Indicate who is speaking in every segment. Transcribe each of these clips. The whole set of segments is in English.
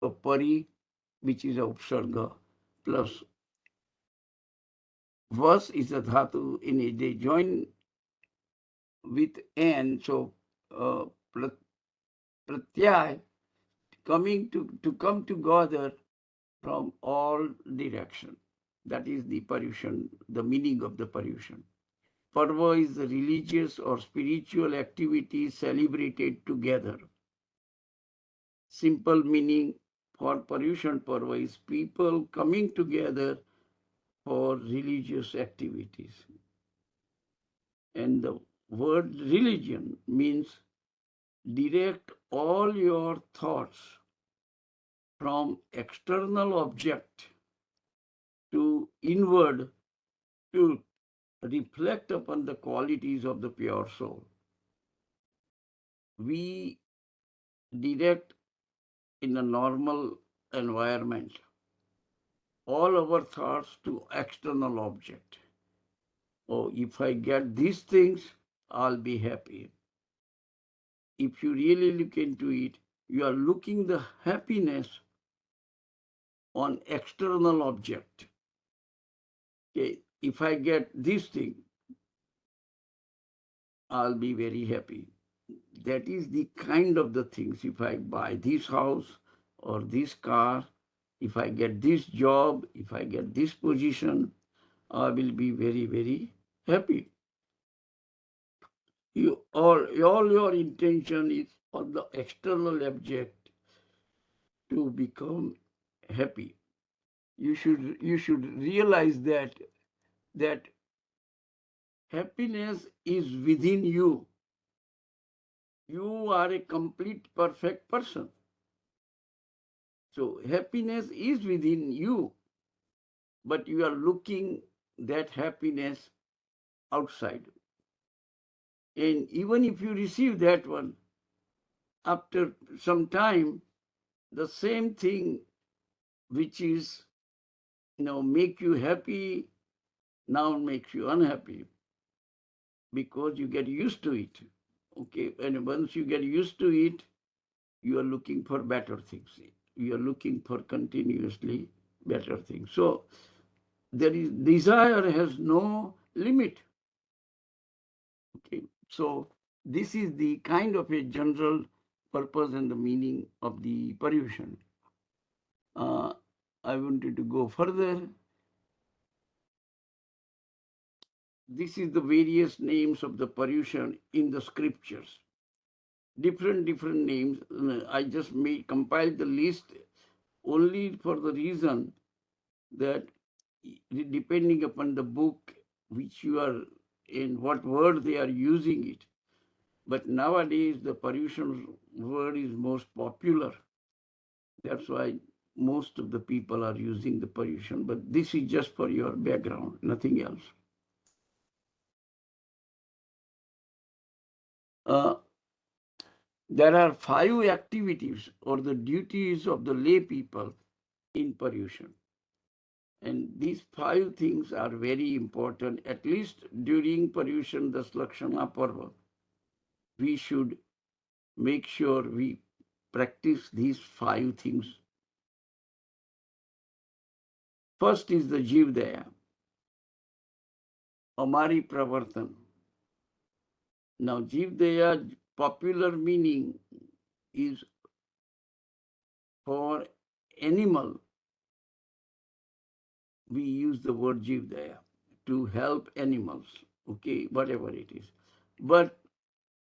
Speaker 1: pari, which is a upsarga, plus vas is a dhatu in it. They join with n, so uh, pratyay to come together from all direction. That is the Paryushan, the meaning of the Paryushan. Parva is the religious or spiritual activity celebrated together. Simple meaning for Paryushan Parva is people coming together for religious activities. And the word religion means direct all your thoughts from external object to inward to reflect upon the qualities of the pure soul. We direct in a normal environment all our thoughts to external object. Oh, if I get these things, I'll be happy. If you really look into it, you are looking the happiness on external object. Okay, if I get this thing, I'll be very happy. That is the kind of the things. If I buy this house or this car, if I get this job, if I get this position, I will be very, very happy. All your intention is on the external object to become happy. You should realize that happiness is within you. You are a complete perfect person. So happiness is within you, but you are looking that happiness outside. And even if you receive that one, after some time, the same thing which is make you happy now makes you unhappy because you get used to it. Okay, and once you get used to it, you are looking for better things. You are looking for continuously better things. So there is desire has no limit. Okay, so this is the kind of a general purpose and the meaning of the Paryushan. Uh, I wanted to go further. This is the various names of the Paryushan in the scriptures. Different names. I just compiled the list only for the reason that depending upon the book which you are in, what word they are using it. But nowadays the Paryushan word is most popular. That's why most of the people are using the Paryushan. But this is just for your background, nothing else. Uh, there are 5 activities or the duties of the lay people in Paryushan. And these 5 things are very important, at least during Paryushan das Lakshana Parva. We should make sure we practice these 5 things. First is the Jivdaya, Amari Pravartan. Now, Jivdaya, popular meaning is for animal. We use the word Jivdaya to help animals, okay, whatever it is. But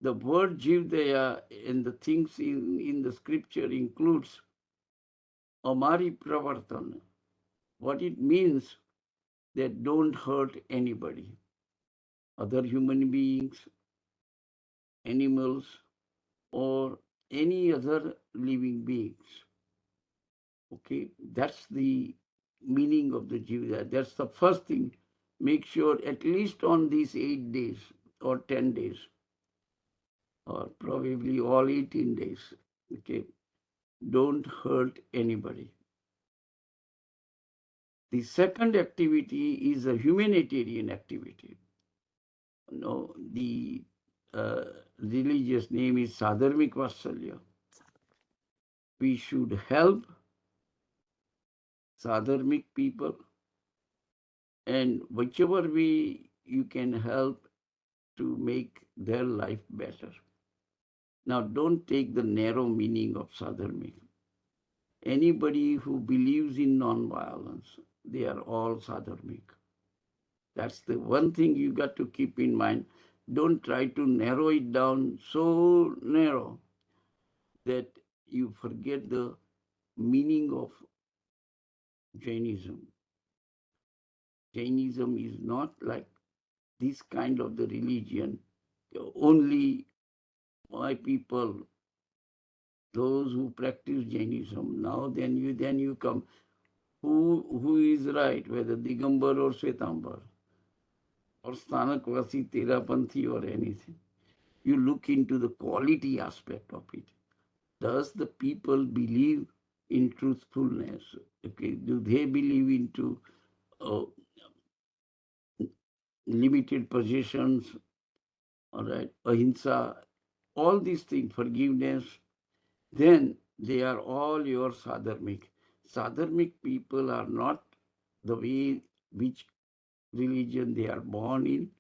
Speaker 1: the word Jivdaya and the things in the scripture includes Amari Pravartan. What it means that don't hurt anybody, other human beings, animals, or any other living beings. Okay, that's the meaning of the Jivdaya. That's the first thing. Make sure at least on these 8 days or 10 days, or probably all 18 days, okay, don't hurt anybody. The second activity is a humanitarian activity. No, the uh, religious name is Sadharmik Vatsalya. we should help sadharmic people, and whichever way you can help to make their life better. Now, don't take the narrow meaning of sadharmic. Anybody who believes in non-violence, they are all sadharmic. That's the one thing you got to keep in mind. Don't try to narrow it down so narrow that you forget the meaning of Jainism. Jainism is not like this kind of the religion. Only my people, those who practice Jainism. Now then you come. Who is right, whether Digambar or Svetambar, or Sthanakvasi, Terapanthi, or anything. You look into the quality aspect of it. Does the people believe in truthfulness? Okay, do they believe into uh, limited possessions? All right, ahimsa, all these things, forgiveness. Then they are all your sadharmic. Sadharmic people are not the way which religion they are born in.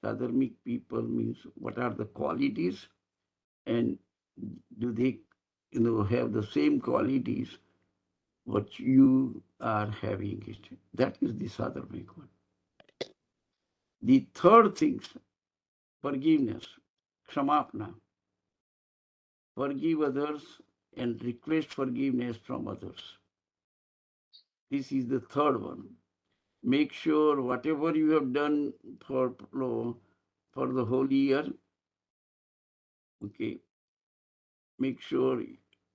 Speaker 1: Sadharmic people means what are the qualities, and do they have the same qualities what you are having it. That is the sadharmic one. The third thing, forgiveness, kshamapna. Forgive others and request forgiveness from others. This is the third one. Make sure whatever you have done for the whole year, okay, make sure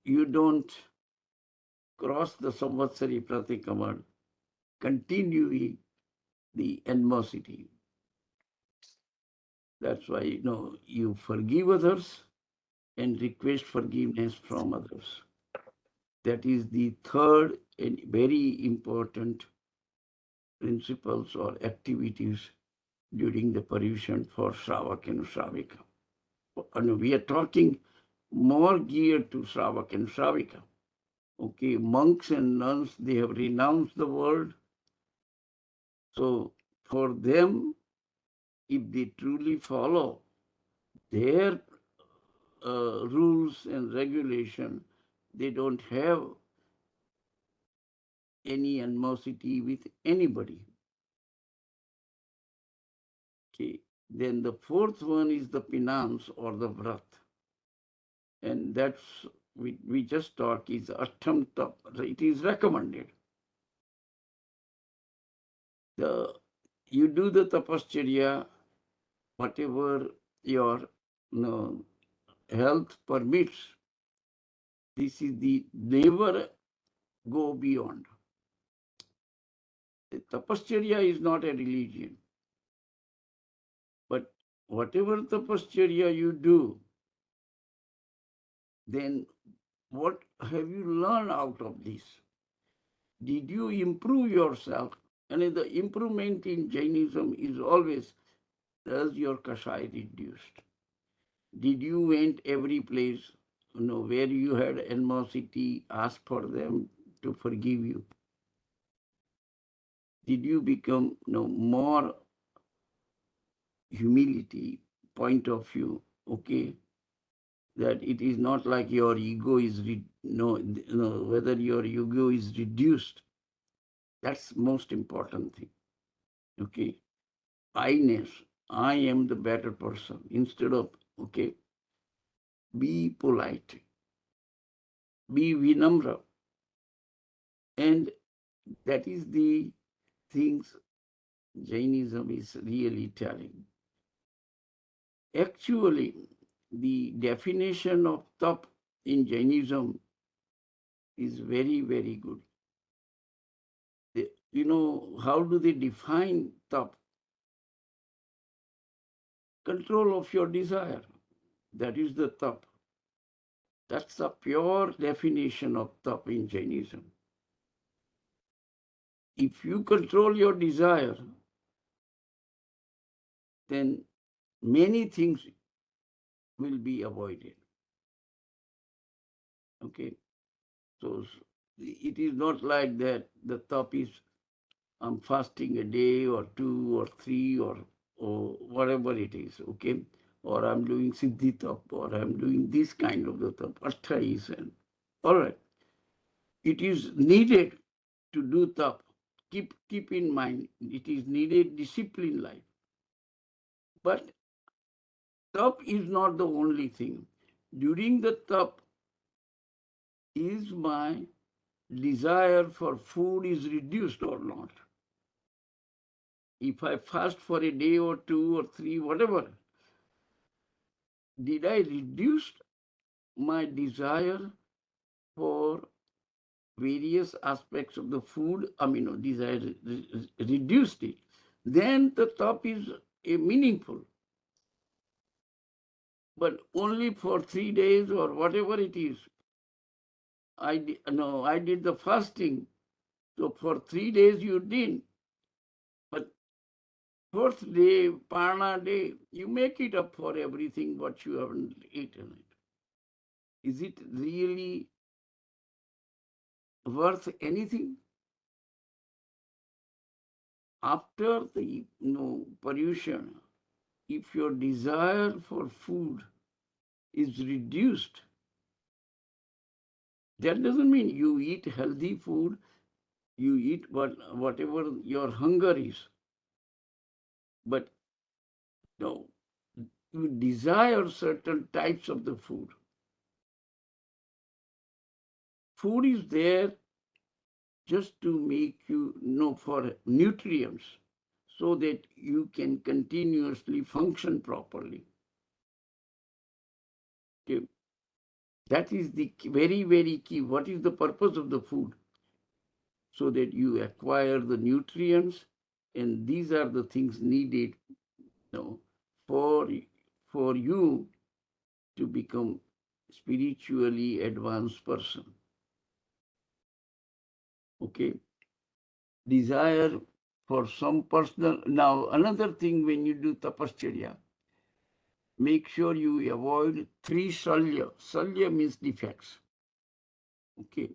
Speaker 1: you don't cross the samvatsari pratikraman, continuing the animosity. That's why you forgive others and request forgiveness from others. That is the third and very important principles or activities during the Paryushan for Shravak and Shravika. And we are talking more geared to Shravak and Shravika. Okay, monks and nuns, they have renounced the world. So for them, if they truly follow their rules and regulation, they don't have any animosity with anybody. Okay. Then the fourth one is the penance or the vrat. And that's, we just talk is Ashtam Tap. It is recommended. You do the tapascharya, whatever your health permits. This is the never go beyond. The tapascharya is not a religion. But whatever tapascharya you do, then what have you learned out of this? Did you improve yourself? And the improvement in Jainism is always, does your kashai reduced? Did you went every place where you had animosity, ask for them to forgive you? Did you become more humility point of view? Okay, that it is not like your ego is whether your ego is reduced. That's most important thing. Okay, I-ness, I am the better person. Instead of, okay, be polite, be vinamra. And that is the things Jainism is really telling. Actually, the definition of tap in Jainism is very, very good. How do they define tap? Control of your desire. That is the tap. That's the pure definition of tap in Jainism. If you control your desire, then many things will be avoided. Okay. So it is not like that the top is I'm fasting a day or two or three or whatever it is, okay? Or I'm doing Siddhi Tap or I'm doing this kind of the tap, Athais and all right. It is needed to do tap. Keep in mind, it is needed discipline life. But tap is not the only thing. During the tap, is my desire for food is reduced or not? If I fast for a day or two or three, whatever, did I reduce my desire for various aspects of the food? I mean, no, desire reduced it. Then the top is a meaningful. But only for 3 days or whatever it is. I did the fasting. So for 3 days you didn't. But fourth day, Parna day, you make it up for everything what you haven't eaten. Is it really worth anything? After the Paryushan, if your desire for food is reduced, that doesn't mean you eat healthy food, you eat whatever your hunger is. But no, you desire certain types of the food. Food is there just to make you know for nutrients so that you can continuously function properly. Okay. That is the very, very key. What is the purpose of the food? So that you acquire the nutrients, and these are the things needed, for you to become spiritually advanced person. Okay. Desire for some personal. Now, another thing when you do tapascharya, make sure you avoid three salya. Salya means defects. Okay.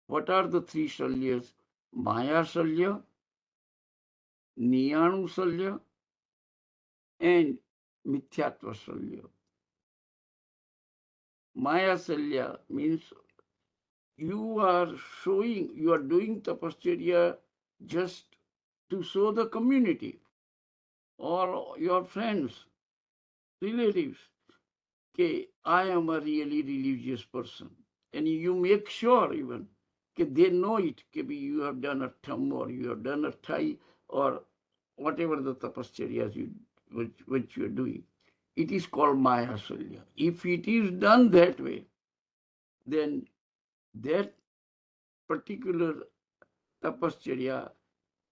Speaker 1: What are the three salyas? Maya salya, niyanu salya, and mithyatva salya. Maya salya means you are doing tapascharya just to show the community or your friends, relatives, okay, I am a really religious person. And you make sure even they know it. You have done a thumb or you have done a thai or whatever the tapascharya which you are doing. It is called Maya Salya. If it is done that way, then that particular tapascharya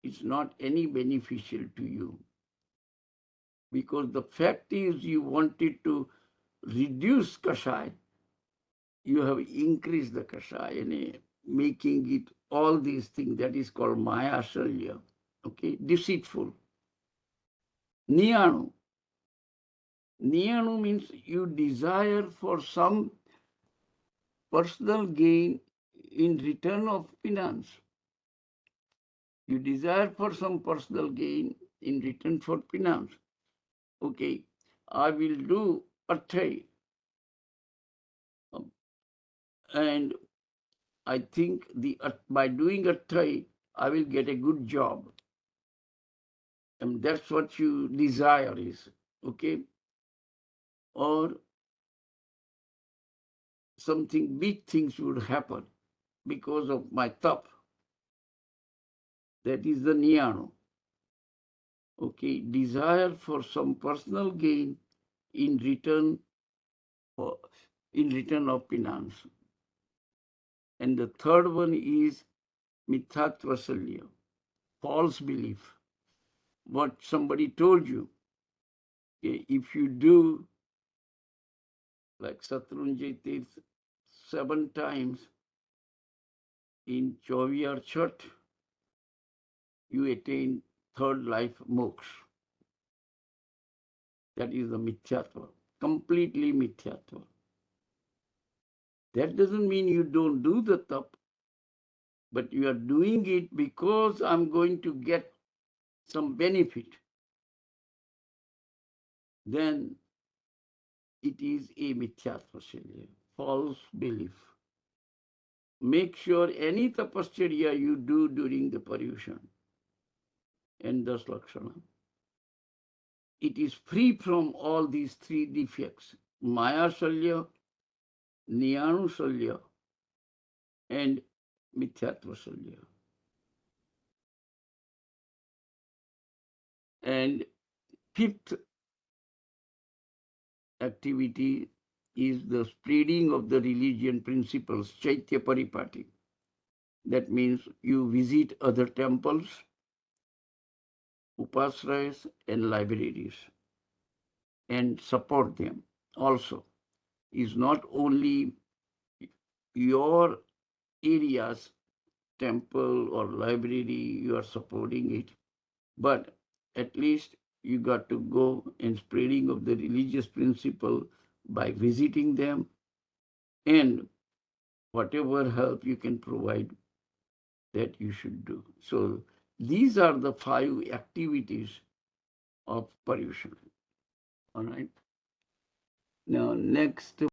Speaker 1: is not any beneficial to you. Because the fact is you wanted to reduce kashai, you have increased the kashai and making it all these things. That is called Maya Salya. Okay, deceitful. Niyanu. Niyanu means you desire for some personal gain in return of finance. You desire for some personal gain in return for finance. Okay, I will do Arthai. And I think by doing Arthai, I will get a good job. And that's what you desire is. Okay? Or something big things would happen because of my tap. That is the niyano. Okay, desire for some personal gain in return for in return of finance. And the third one is mithatvasalya, false belief. What somebody told you. Okay, if you do like Satrunjay Tirth 7 times in Chauviyar Chhat, you attain third life moksha. That is the mithyatva, completely mithyatva. That doesn't mean you don't do the tap, but you are doing it because I'm going to get some benefit. Then it is a mithyatvasalya, false belief. Make sure any tapasya you do during the Paryushan and thus Lakshana, it is free from all these three defects, Maya Salya, Niyanu Salya, and Mithyatva Salya. And fifth activity is the spreading of the religion principles, Chaitya Paripati. That means you visit other temples, upasrayas, and libraries, and support them. Also, is not only your area's temple or library you are supporting it, but at least you got to go in spreading of the religious principle by visiting them, and whatever help you can provide, that you should do. So these are the 5 activities of Paryushan. All right. Now next